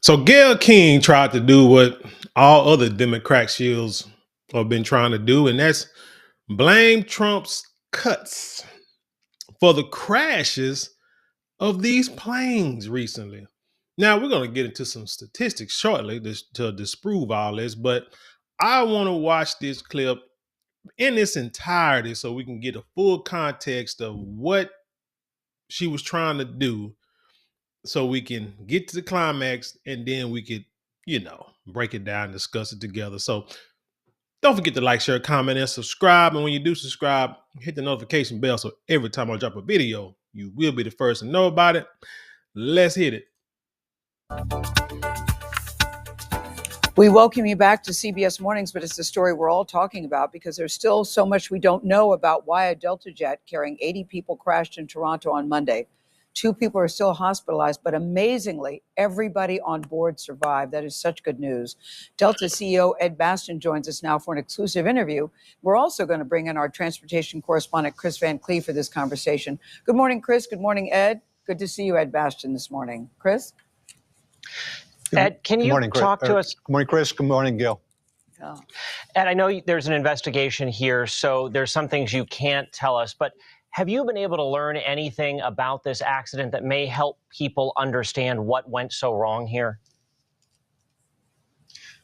So Gayle King tried to do what all other Democrat shields have been trying to do, and that's blame Trump's cuts for the crashes of these planes recently. Now, we're going to get into some statistics shortly to disprove all this, but I want to watch this clip in its entirety so we can get a full context of what she was trying to do so we can get to the climax and then we could, break it down and discuss it together. So don't forget to like, share, comment, and subscribe. And when you do subscribe, hit the notification bell so every time I drop a video, you will be the first to know about it. Let's hit it. We welcome you back to CBS Mornings, but it's the story we're all talking about because there's still so much we don't know about why a Delta jet carrying 80 people crashed in Toronto on Monday. 2 people are still hospitalized, but amazingly, everybody on board survived. That is such good news. Delta CEO Ed Bastian joins us now for an exclusive interview. We're also going to bring in our transportation correspondent, Chris Van Cleave, for this conversation. Good morning, Chris. Good morning, Ed. Good to see you, Ed Bastian, this morning. Chris? Ed, can you talk to us? Good morning, Chris. Good morning, Gayle. Ed, I know there's an investigation here, so there's some things you can't tell us, but have you been able to learn anything about this accident that may help people understand what went so wrong here?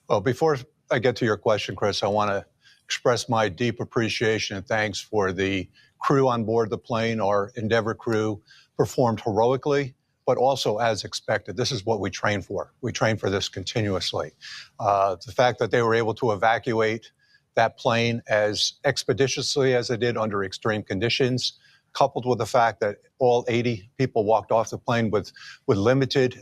Well, before I get to your question, Chris, I want to express my deep appreciation and thanks for the crew on board the plane. Our Endeavor crew performed heroically, but also as expected. This is what we train for. We train for this continuously. The fact that they were able to evacuate that plane as expeditiously as they did under extreme conditions, coupled with the fact that all 80 people walked off the plane with limited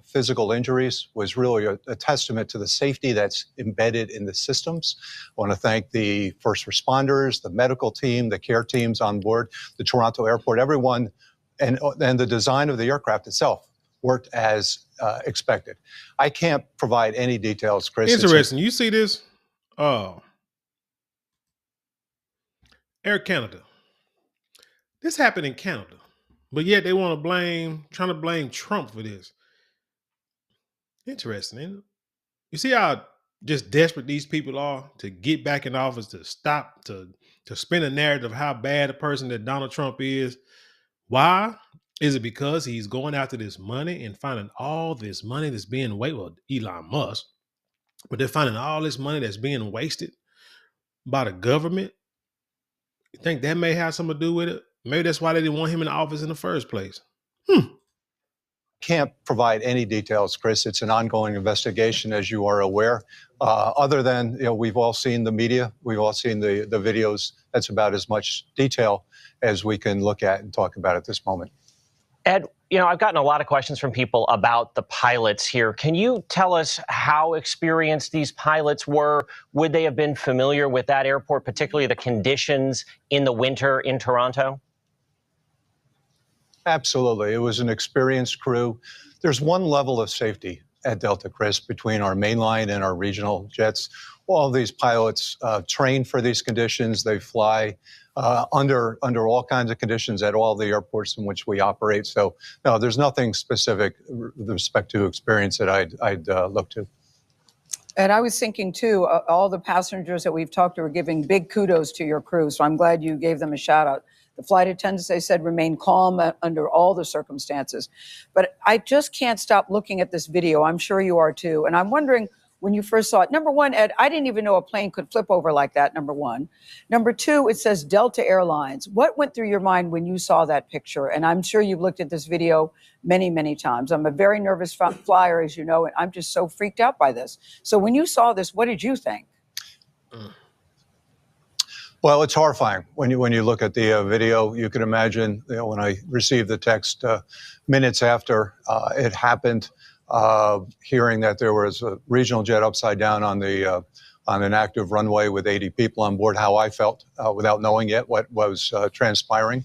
physical injuries, was really a testament to the safety that's embedded in the systems. I want to thank the first responders, the medical team, the care teams on board the Toronto airport, everyone, and the design of the aircraft itself worked as expected. I can't provide any details, Chris. Interesting. You see this? Air Canada. This happened in Canada, but yet they want to trying to blame Trump for this. Interesting, isn't it? You see how just desperate these people are to get back in office, to stop, to spin a narrative of how bad a person that Donald Trump is. Why? Is it because he's going after this money and finding all this money that's being wasted? Well, Elon Musk, but they're finding all this money that's being wasted by the government. You think that may have something to do with it? Maybe that's why they didn't want him in the office in the first place. Can't provide any details, Chris. It's an ongoing investigation, as you are aware. Other than, we've all seen the media, we've all seen the videos. That's about as much detail as we can look at and talk about at this moment. Ed, I've gotten a lot of questions from people about the pilots here. Can you tell us how experienced these pilots were? Would they have been familiar with that airport, particularly the conditions in the winter in Toronto? Absolutely. It was an experienced crew. There's one level of safety at Delta, Chris, between our mainline and our regional jets. All of these pilots train for these conditions. They fly under all kinds of conditions at all the airports in which we operate. So, no, there's nothing specific with respect to experience that I'd look to. And I was thinking, too, all the passengers that we've talked to are giving big kudos to your crew. So I'm glad you gave them a shout out. The flight attendants, they said, remain calm under all the circumstances. But I just can't stop looking at this video. I'm sure you are, too. And I'm wondering, when you first saw it, number one, Ed, I didn't even know a plane could flip over like that, number one. Number two, it says Delta Airlines. What went through your mind when you saw that picture? And I'm sure you've looked at this video many, many times. I'm a very nervous flyer, as you know, and I'm just so freaked out by this. So when you saw this, what did you think? Well, it's horrifying when you look at the video. You can imagine, when I received the text minutes after it happened, hearing that there was a regional jet upside down on an active runway with 80 people on board, how I felt without knowing yet what was transpiring.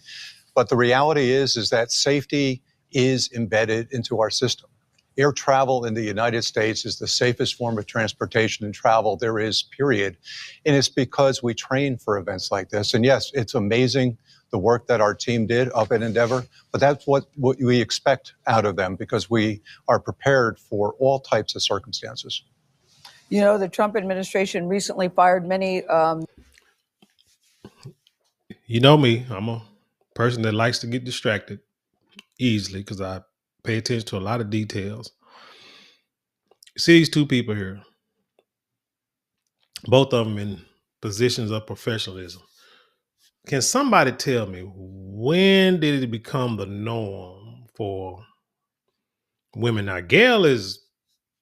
But the reality is that safety is embedded into our system. Air travel in the United States is the safest form of transportation and travel there is, period. And it's because we train for events like this. And yes, it's amazing the work that our team did up at Endeavor, but that's what we expect out of them because we are prepared for all types of circumstances. You know, the Trump administration recently fired many. You know me, I'm a person that likes to get distracted easily because I pay attention to a lot of details. See these two people here, both of them in positions of professionalism. Can somebody tell me when did it become the norm for women? Now, Gayle is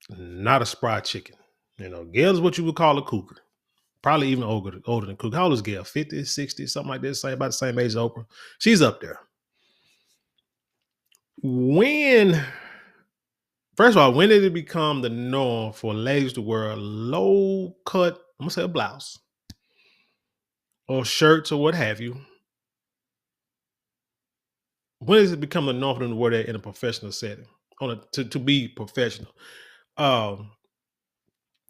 not a spry chicken. You know, Gayle is what you would call a cougar. Probably even older than cougar. How old is Gayle? 50, 60, something like this. About the same age as Oprah. She's up there. First of all, when did it become the norm for ladies to wear a low cut, I'm gonna say a blouse or shirts or what have you? When does it become the norm for them to wear that in a professional setting? To be professional.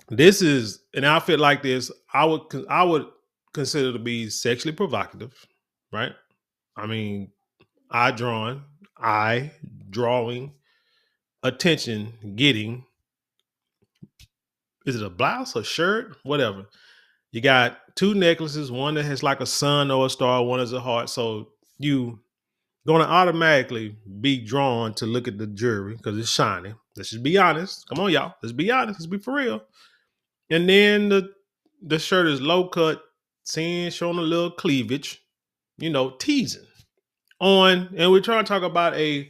This is an outfit like this. I would consider to be sexually provocative, right? I mean, drawing, attention getting. Is it a blouse, a shirt, whatever? You got two necklaces, one that has like a sun or a star, one is a heart. So you going to automatically be drawn to look at the jewelry because it's shiny. Let's just be honest. Come on, y'all. Let's be honest. Let's be for real. And then the shirt is low cut, showing a little cleavage, teasing on. And we're trying to talk about a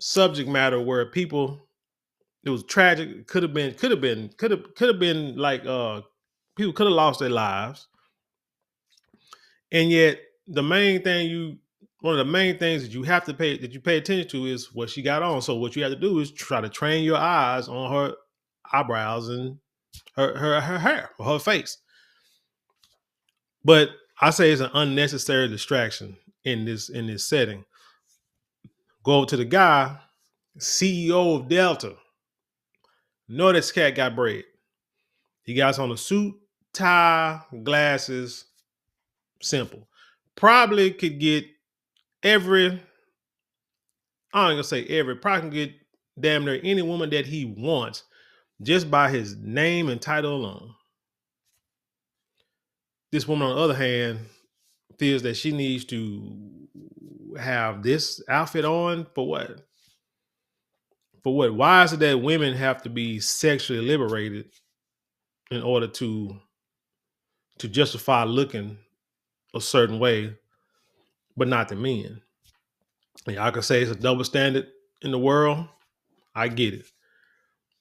subject matter where it was tragic. It could have been like people could have lost their lives. And yet one of the main things that you pay attention to is what she got on. So what you have to do is try to train your eyes on her eyebrows and her hair or her face. But I say it's an unnecessary distraction in this setting. Go over to the guy, CEO of Delta. Know this cat got bread. He got on a suit, tie, glasses, simple. Probably could get probably can get damn near any woman that he wants just by his name and title alone. This woman, on the other hand, feels that she needs to have this outfit on for what? For what? Why is it that women have to be sexually liberated in order to justify looking a certain way, but not the men? And y'all can say it's a double standard in the world. I get it.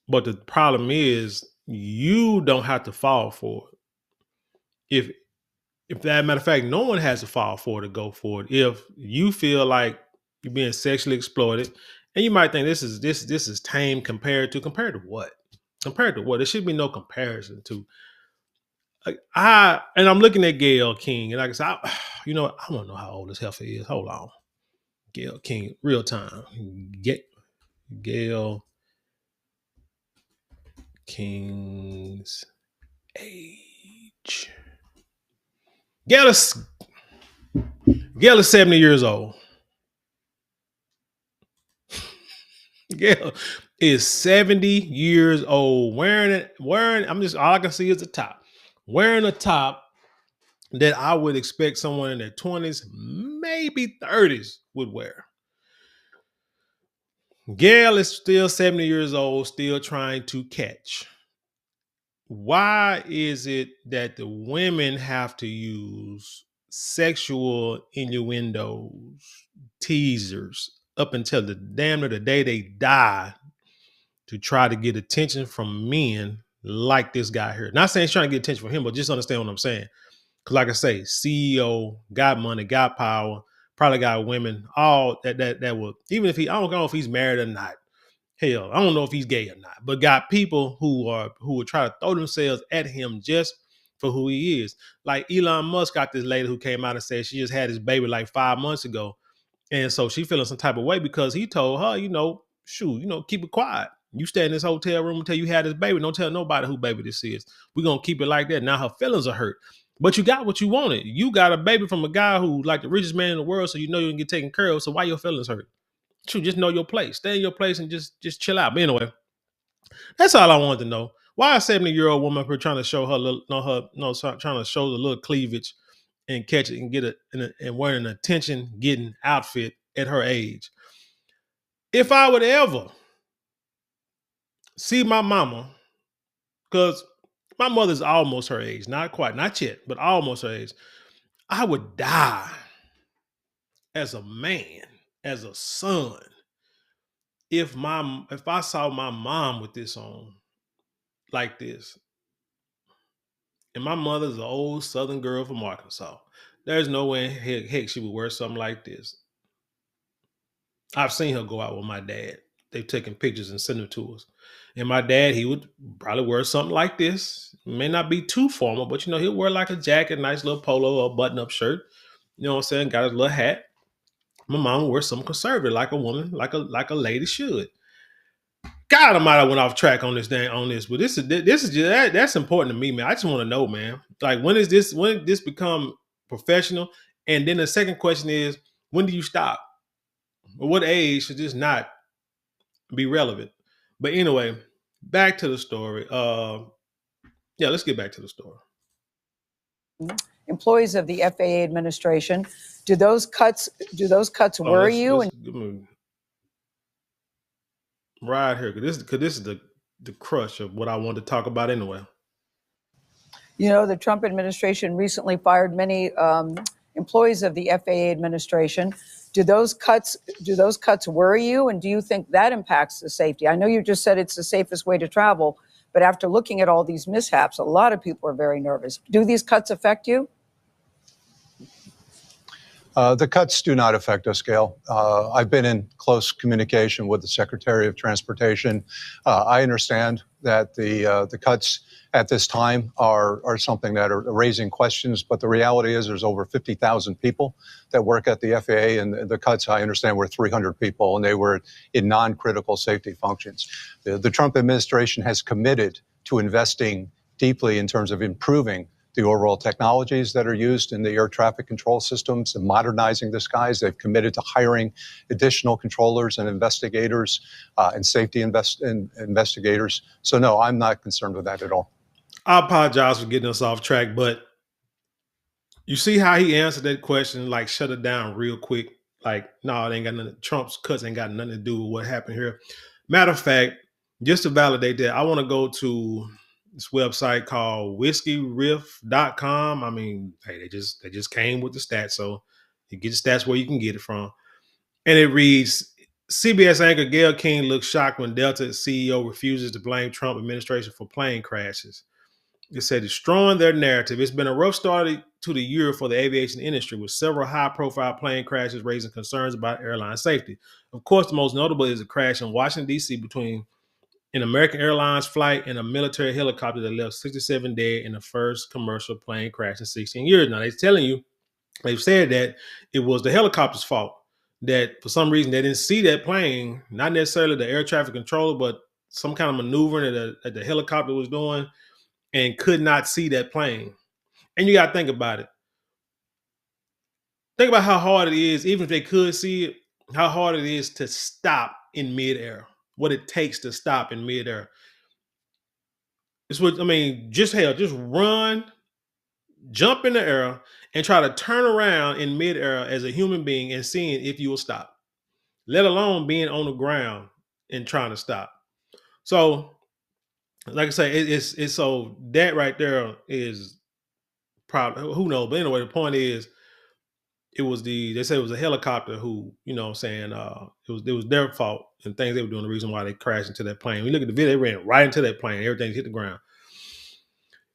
But the problem is you don't have to fall for it. If that matter of fact, no one has to fall for it to go for it. If you feel like you're being sexually exploited, and you might think this is tame compared to what? Compared to what? There should be no comparison to. I'm looking at Gayle King, and like I said, I want to know how old this heifer is. Hold on, Gayle King, real time. Gayle King's age. Gayle is 70 years old. Gayle is 70 years old. Wearing, all I can see is the top. Wearing a top that I would expect someone in their 20s, maybe 30s would wear. Gayle is still 70 years old, still trying to catch. Why is it that the women have to use sexual innuendos, teasers, up until the day they die to try to get attention from men like this guy here? Not saying he's trying to get attention from him, but just understand what I'm saying. Because like I say, CEO, got money, got power, probably got women, all that will, even if I don't know if he's married or not. Hell, I don't know if he's gay or not, but got people who would try to throw themselves at him just for who he is. Like Elon Musk got this lady who came out and said she just had his baby like 5 months ago. And so she feeling some type of way because he told her, keep it quiet. You stay in this hotel room until you had this baby. Don't tell nobody who baby this is. We're going to keep it like that. Now her feelings are hurt. But you got what you wanted. You got a baby from a guy who like the richest man in the world, so you know you can get taken care of. So why your feelings hurt? Shoot, just know your place. Stay in your place and just chill out. But anyway, that's all I wanted to know. Why a 70-year-old woman up here trying to show her little, trying to show the little cleavage and catch it and get it and wearing an attention getting outfit at her age. If I would ever see my mama, because my mother's almost her age, not quite, not yet, but almost her age, I would die as a man, as a son, if I saw my mom with this on like this. And my mother's an old Southern girl from Arkansas. There's no way heck she would wear something like this. I've seen her go out with my dad. They've taken pictures and sent them to us. And my dad, he would probably wear something like this. It may not be too formal, but he'll wear like a jacket, nice little polo or button-up shirt. You know what I'm saying? Got his little hat. My mom would wear something conservative, like a woman, like a lady should. God, I might have went off track on this, but this is just that's important to me, man. I just want to know, man. Like, when did this become professional? And then the second question is, when do you stop? Or what age should this not be relevant? But anyway, back to the story. Let's get back to the story. Employees of the FAA administration, do those cuts worry you? Right here, because this is the crush of what I wanted to talk about anyway. The Trump administration recently fired many employees of the FAA administration. Do those cuts worry you? And do you think that impacts the safety? I know you just said it's the safest way to travel, but after looking at all these mishaps, a lot of people are very nervous. Do these cuts affect you? The cuts do not affect us, Gayle. I've been in close communication with the Secretary of Transportation. I understand that the cuts at this time are something that are raising questions, but the reality is there's over 50,000 people that work at the FAA, and the cuts, I understand, were 300 people, and they were in non-critical safety functions. The Trump administration has committed to investing deeply in terms of improving the overall technologies that are used in the air traffic control systems and modernizing the skies. They've committed to hiring additional controllers and investigators and safety investigators. So no, I'm not concerned with that at all. I apologize for getting us off track, but you see how he answered that question, like shut it down real quick. Like, no, it ain't got nothing. Trump's cuts ain't got nothing to do with what happened here. Matter of fact, just to validate that, I want to go to this website called whiskeyriff.com. I mean, hey, they just came with the stats. So you get the stats where you can get it from. And it reads, CBS anchor Gayle King looks shocked when Delta CEO refuses to blame Trump administration for plane crashes. It said, destroying their narrative. It's been a rough start to the year for the aviation industry, with several high-profile plane crashes raising concerns about airline safety. Of course, the most notable is a crash in Washington, D.C. between an American Airlines flight and a military helicopter that left 67 dead in the first commercial plane crash in 16 years. Now, they're telling you, they've said that it was the helicopter's fault, that for some reason they didn't see that plane, not necessarily the air traffic controller, but some kind of maneuvering that the helicopter was doing, and could not see that plane. And you got to think about it. Think about how hard it is, even if they could see it, how hard it is to stop in midair, what it takes to stop in midair. It's what, I mean, just run, jump in the air, and try to turn around in midair as a human being and seeing if you will stop, let alone being on the ground and trying to stop. So, like I say, it's so that right there is probably, who knows? But anyway, the point is, they said it was a helicopter who, you know what I'm saying, it was their fault and things they were doing, the reason why they crashed into that plane. We look at the video, they ran right into that plane, everything hit the ground.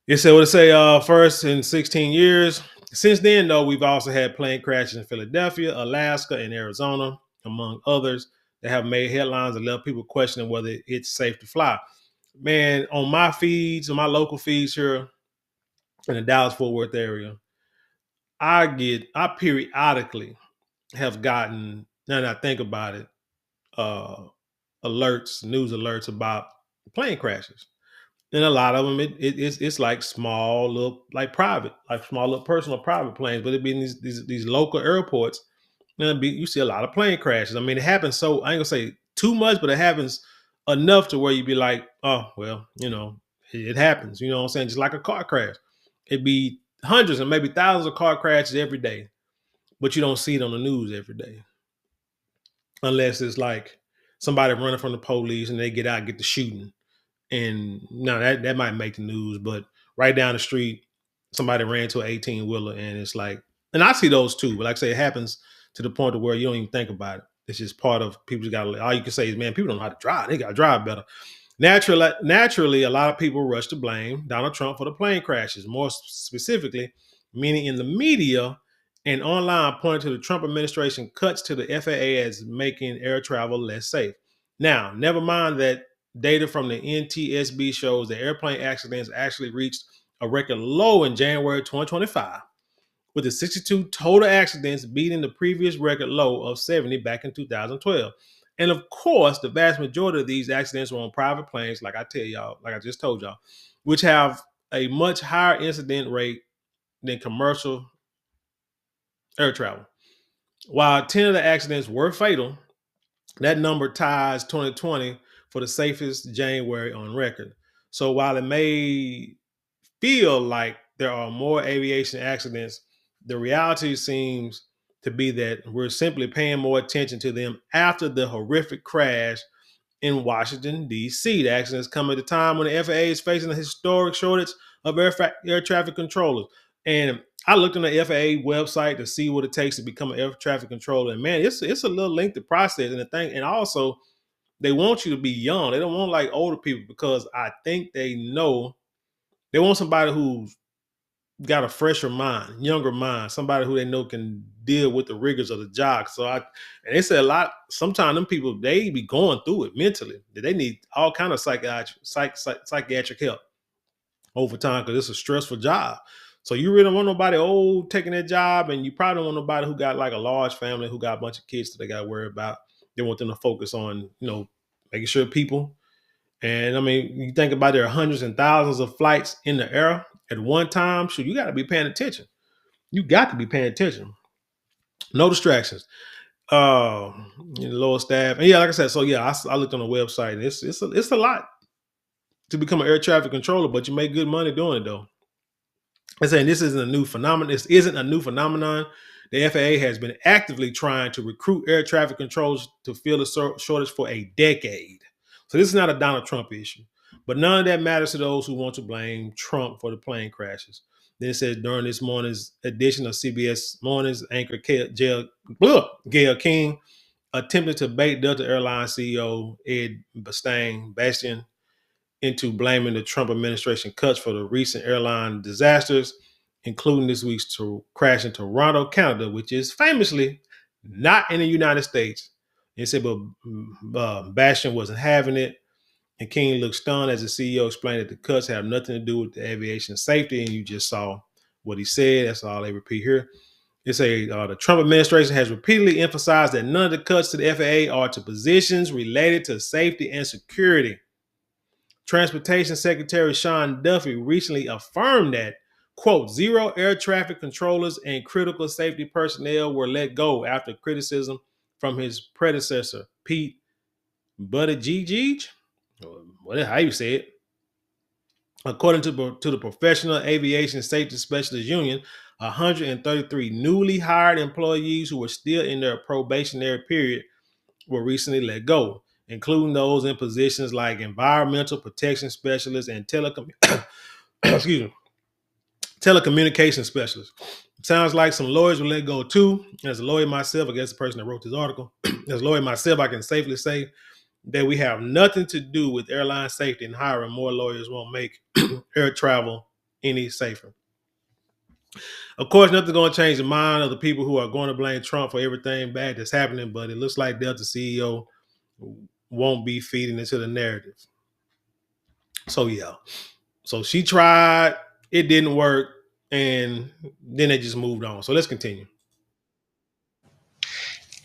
It said what it say, first in 16 years. Since then, though, we've also had plane crashes in Philadelphia, Alaska, and Arizona, among others, that have made headlines and left people questioning whether it's safe to fly. Man, on my feeds, on my local feeds here in the Dallas-Fort Worth area, I periodically have gotten, now that I think about it, news alerts about plane crashes. And a lot of them, it's like small little, like private, like small little personal private planes, but it be in these local airports. And you see a lot of plane crashes. I mean, it happens. So I ain't gonna say too much, but it happens enough to where you be like, oh well, it happens. You know what I'm saying? Just like a car crash, it'd be hundreds and maybe thousands of car crashes every day, but you don't see it on the news every day, unless it's like somebody running from the police and they get out and get the shooting. And no, that might make the news, but right down the street, somebody ran to an 18 wheeler, and it's like, and I see those too. But like I say, it happens to the point of where you don't even think about it. It's just part of people's got. All you can say is, man, people don't know how to drive. They got to drive better. Naturally, a lot of people rush to blame Donald Trump for the plane crashes. More specifically, meaning in the media and online, pointing to the Trump administration cuts to the FAA as making air travel less safe. Now, never mind that data from the NTSB shows that airplane accidents actually reached a record low in January 2025, with the 62 total accidents beating the previous record low of 70 back in 2012. And of course, the vast majority of these accidents were on private planes, like I just told y'all, which have a much higher incident rate than commercial air travel. While 10 of the accidents were fatal, that number ties 2020 for the safest January on record. So while it may feel like there are more aviation accidents, the reality seems to be that we're simply paying more attention to them after the horrific crash in Washington, D.C. The accidents come at a time when the FAA is facing a historic shortage of air traffic controllers. And I looked on the FAA website to see what it takes to become an air traffic controller. And man, it's a little lengthy process. And also they want you to be young. They don't want like older people, because I think they know they want somebody who's got a fresher mind, younger mind, somebody who they know can deal with the rigors of the job. And they say a lot, sometimes them people, they be going through it mentally. They need all kind of psychiatric help over time, because it's a stressful job. So you really don't want nobody old taking that job, and you probably don't want nobody who got like a large family, who got a bunch of kids that they got to worry about. They want them to focus on, making sure people. And I mean, you think about, there are hundreds and thousands of flights in the air at one time. So you got to be paying attention. You got to be paying attention. No distractions. Lower staff. And yeah, like I said, so yeah, I looked on the website, and it's a lot to become an air traffic controller, but you make good money doing it though. I'm saying this isn't a new phenomenon. This isn't a new phenomenon. The FAA has been actively trying to recruit air traffic controllers to fill the shortage for a decade. So this is not a Donald Trump issue. But none of that matters to those who want to blame Trump for the plane crashes. Then it says during this morning's edition of CBS Mornings, anchor Gayle King attempted to bait Delta Airlines CEO Ed Bastian into blaming the Trump administration cuts for the recent airline disasters, including this week's crash in Toronto, Canada, which is famously not in the United States. He said, but Bastian wasn't having it. And King looked stunned as the CEO explained that the cuts have nothing to do with the aviation safety. And you just saw what he said. That's all they repeat here. They say the Trump administration has repeatedly emphasized that none of the cuts to the FAA are to positions related to safety and security. Transportation Secretary Sean Duffy recently affirmed that, quote, zero air traffic controllers and critical safety personnel were let go after criticism from his predecessor, Pete Buttigieg. How you say it? According to the Professional Aviation Safety Specialists Union, 133 newly hired employees who were still in their probationary period were recently let go, including those in positions like environmental protection specialists and telecommunication specialists. Sounds like some lawyers were let go too. As a lawyer myself, I guess the person that wrote this article, as a lawyer myself, I can safely say that we have nothing to do with airline safety, and hiring more lawyers won't make air travel any safer. Of course, nothing's going to change the mind of the people who are going to blame Trump for everything bad that's happening, but it looks like Delta CEO won't be feeding into the narrative. So yeah. So she tried, it didn't work, and then they just moved on. So let's continue.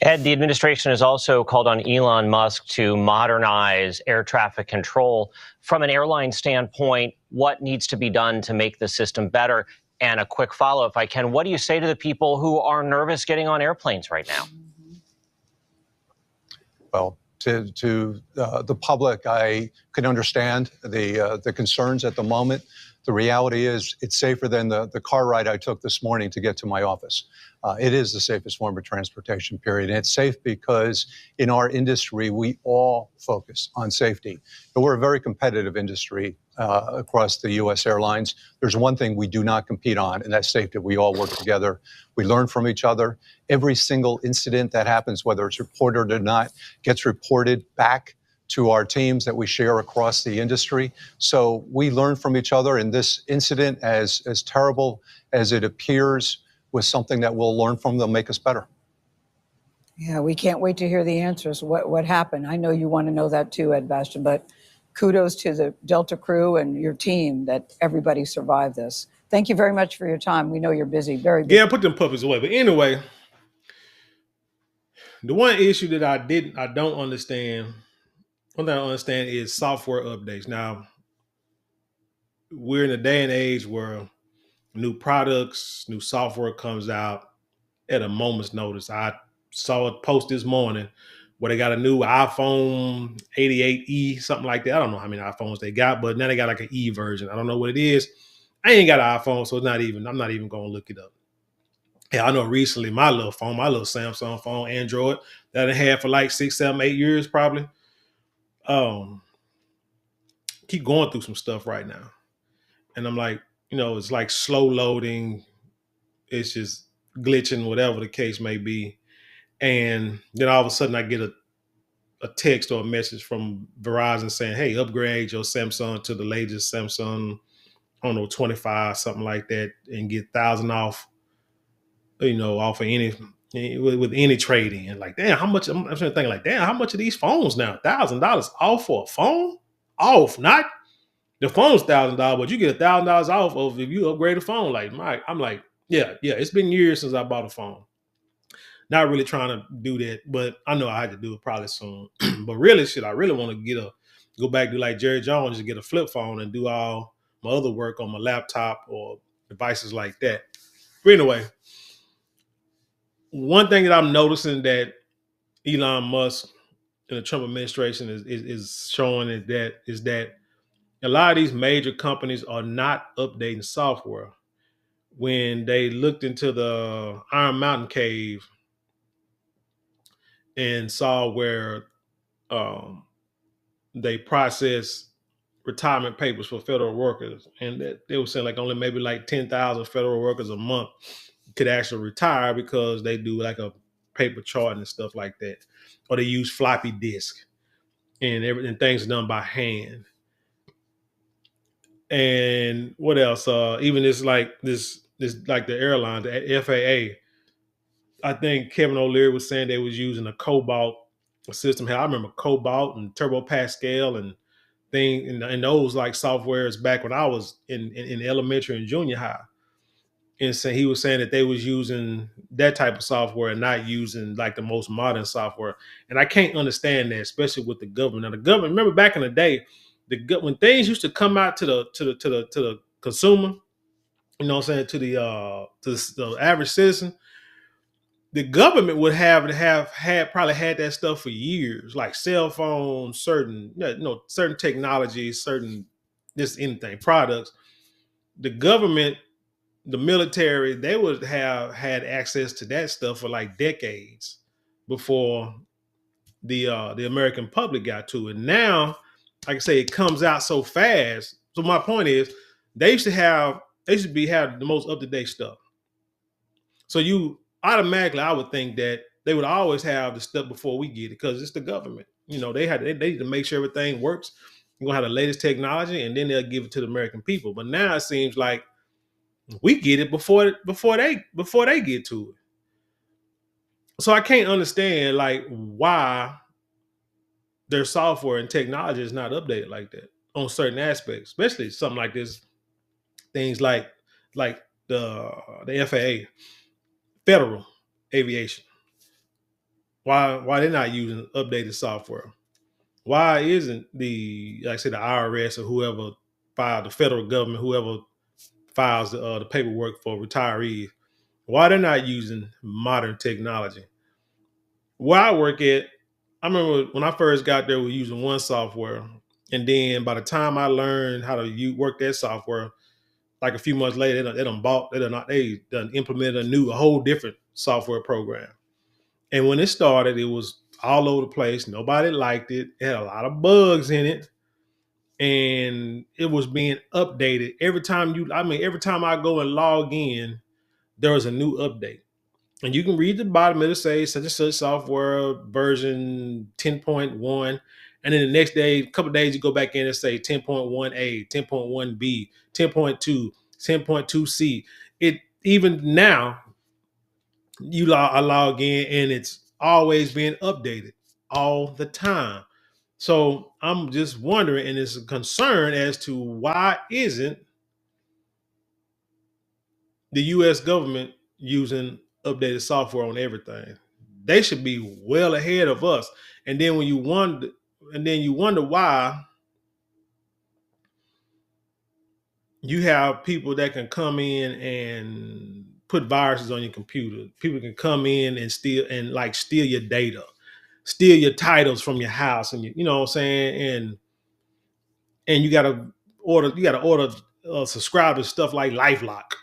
Ed, the administration has also called on Elon Musk to modernize air traffic control. From an airline standpoint, what needs to be done to make the system better? And a quick follow, if I can, what do you say to the people who are nervous getting on airplanes right now? Well, to the public, I can understand the concerns at the moment. The reality is it's safer than the car ride I took this morning to get to my office. It is the safest form of transportation, period. And it's safe because in our industry, we all focus on safety. And we're a very competitive industry across the U.S. airlines. There's one thing we do not compete on, and that's safety. We all work together. We learn from each other. Every single incident that happens, whether it's reported or not, gets reported back to our teams that we share across the industry. So we learn from each other. And this incident, as terrible as it appears, was something that we'll learn from. They'll make us better. Yeah, we can't wait to hear the answers. What happened? I know you want to know that too, Ed Bastian, but kudos to the Delta crew and your team that everybody survived this. Thank you very much for your time. We know you're busy, very busy. Yeah, put them puppies away. But anyway, the one issue that I don't understand, one thing I don't understand is software updates. Now, we're in a day and age where new products, new software comes out at a moment's notice. I saw a post this morning where they got a new iPhone 88E, something like that. I don't know how many iPhones they got, but now they got like an E version. I don't know what it is. I ain't got an iPhone, so I'm not even going to look it up. Yeah, I know recently my little Samsung phone, Android, that I had for like 6, 7, 8 years probably. Keep going through some stuff right now. And I'm like, it's like slow loading. It's just glitching, whatever the case may be. And then all of a sudden I get a text or a message from Verizon saying, hey, upgrade your Samsung to the latest Samsung, I don't know, 25, something like that, and get 1,000 off, off of any, with any trading. And like, damn, how much, I'm trying to think like, damn, how much are these phones now? $1,000 off for a phone? Off, not the phone's $1,000, but you get $1,000 off of if you upgrade a phone. Like, Mike, I'm like, yeah, it's been years since I bought a phone. Not really trying to do that, but I know I had to do it probably soon. But really, I really want to go back to like Jerry Jones and get a flip phone and do all my other work on my laptop or devices like that. But anyway, one thing that I'm noticing that Elon Musk and the Trump administration is showing is that a lot of these major companies are not updating software. When they looked into the Iron Mountain cave and saw where they process retirement papers for federal workers, and that they were saying like only maybe like 10,000 federal workers a month could actually retire because they do like a paper chart and stuff like that, or they use floppy disk and everything. Things are done by hand. And what else? Even this like the airline, the FAA. I think Kevin O'Leary was saying they was using a Cobalt system. Hell, I remember Cobalt and Turbo Pascal and and those like softwares back when I was in elementary and junior high. And so he was saying that they was using that type of software and not using like the most modern software. And I can't understand that, especially with the government. Now the government, remember back in the day, when things used to come out to the consumer, you know what I'm saying, to the average citizen, the government would have probably had that stuff for years, like cell phones, certain technologies, certain just anything products. The government, the military, they would have had access to that stuff for like decades before the American public got to it. Now, like I say, it comes out so fast. So my point is, they should have the most up to date stuff. So you automatically, I would think that they would always have the stuff before we get it because it's the government. They need to make sure everything works. You're gonna have the latest technology, and then they'll give it to the American people. But now it seems like we get it before they get to it. So I can't understand like why their software and technology is not updated like that on certain aspects, especially something like this. Things like the FAA, federal aviation. Why they're not using updated software? Why isn't like I said, the IRS or whoever filed, the federal government, whoever files the paperwork for retirees, why they're not using modern technology? Where I work at, I remember when I first got there, we were using one software, and then by the time I learned how to work that software, like a few months later, they done implemented a whole different software program. And when it started, it was all over the place. Nobody liked it. It had a lot of bugs in it, and it was being updated every time every time I go and log in, there was a new update. And you can read the bottom, it'll say such and such software version 10.1. And then the next day, a couple of days, you go back in and say 10.1A, 10.1B, 10.2, 10.2C. It even now, I log in and it's always being updated all the time. So I'm just wondering, and it's a concern as to why isn't the US government using updated software on everything? They should be well ahead of us. And then you wonder why you have people that can come in and put viruses on your computer. People can come in and steal your data, steal your titles from your house, and you know what I'm saying, and you gotta order subscribe to stuff like LifeLock,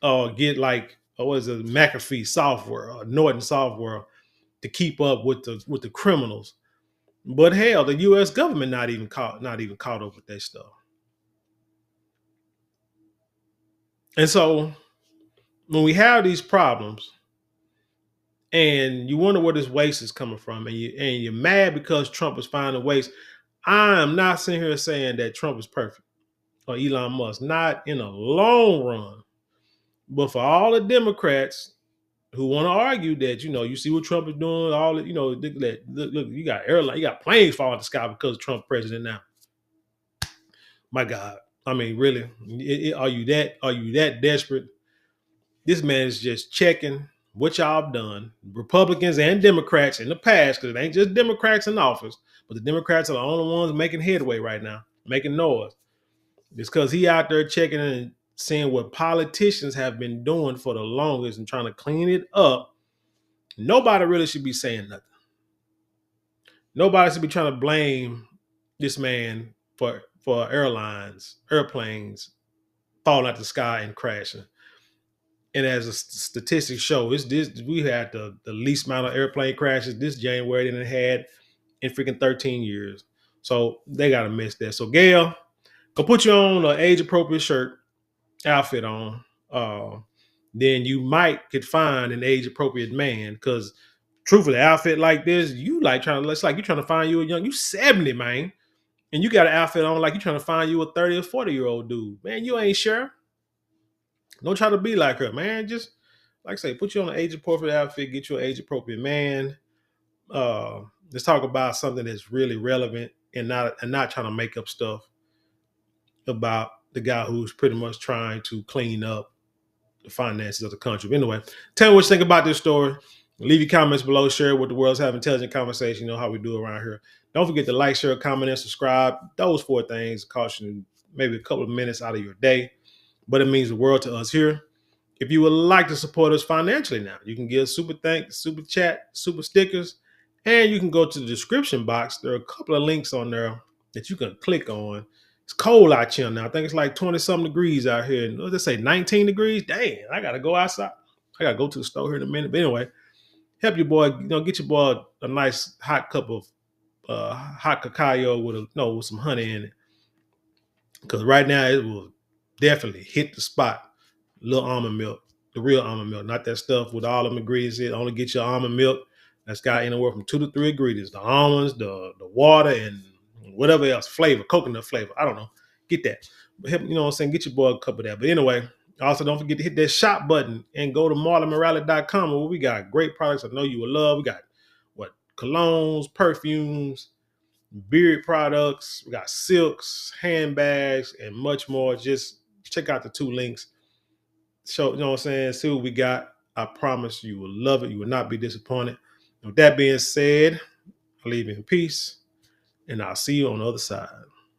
or get what is it, McAfee software or Norton software to keep up with the criminals. But hell, the U.S. government not even caught up with that stuff. And so when we have these problems, and you wonder where this waste is coming from, and you're mad because Trump is finding waste. I am not sitting here saying that Trump is perfect or Elon Musk, not in the long run. But for all the Democrats who want to argue that, you see what Trump is doing, all that, look, you got planes falling out the sky because Trump's president now. My God. I mean, really, are you that desperate? This man is just checking what y'all have done, Republicans and Democrats in the past, because it ain't just Democrats in office, but the Democrats are the only ones making headway right now, making noise. It's because he out there checking and seeing what politicians have been doing for the longest and trying to clean it up. Nobody really should be saying nothing. Nobody should be trying to blame this man for airplanes falling out the sky and crashing. And as the statistics show, we had the least amount of airplane crashes this January than it had in freaking 13 years. So they got to miss that. So Gayle, go put you on an age appropriate outfit on. Then you could find an age appropriate man, because truthfully, outfit like this, it's like you're trying to find you you 70, man. And you got an outfit on like you're trying to find you a 30 or 40-year-old dude. Man, you ain't sure. Don't try to be like her, man. Just like I say, put you on an age appropriate outfit, get you an age appropriate man. Let's talk about something that's really relevant, and not trying to make up stuff about the guy who's pretty much trying to clean up the finances of the country. But anyway, tell me what you think about this story. Leave your comments below. Share it with the world. Have intelligent conversation. You know how we do around here. Don't forget to like, share, comment, and subscribe. Those 4 things cost you maybe a couple of minutes out of your day, but it means the world to us here. If you would like to support us financially now, you can give super thanks, super chat, super stickers, and you can go to the description box. There are a couple of links on there that you can click on. It's cold out here now. I think it's like 20-something degrees out here. And let's say 19 degrees. Dang, I got to go outside. I got to go to the store here in a minute. But anyway, help your boy, get your boy a nice hot cup of hot cacao with some honey in it. Because right now it will definitely hit the spot. Little almond milk, the real almond milk, not that stuff with all them ingredients in it. Only get your almond milk. That's got anywhere from 2 to 3 ingredients: the almonds, the water, and whatever else flavor, coconut flavor. I don't know. Get that. But you know what I'm saying? Get your boy a cup of that. But anyway, also don't forget to hit that shop button and go to marlonmorales.com, where we got great products I know you will love. We got colognes, perfumes, beard products. We got silks, handbags, and much more. Just check out the 2 links. So, you know what I'm saying? See what we got. I promise you will love it. You will not be disappointed. With that being said, I leave you in peace, and I'll see you on the other side.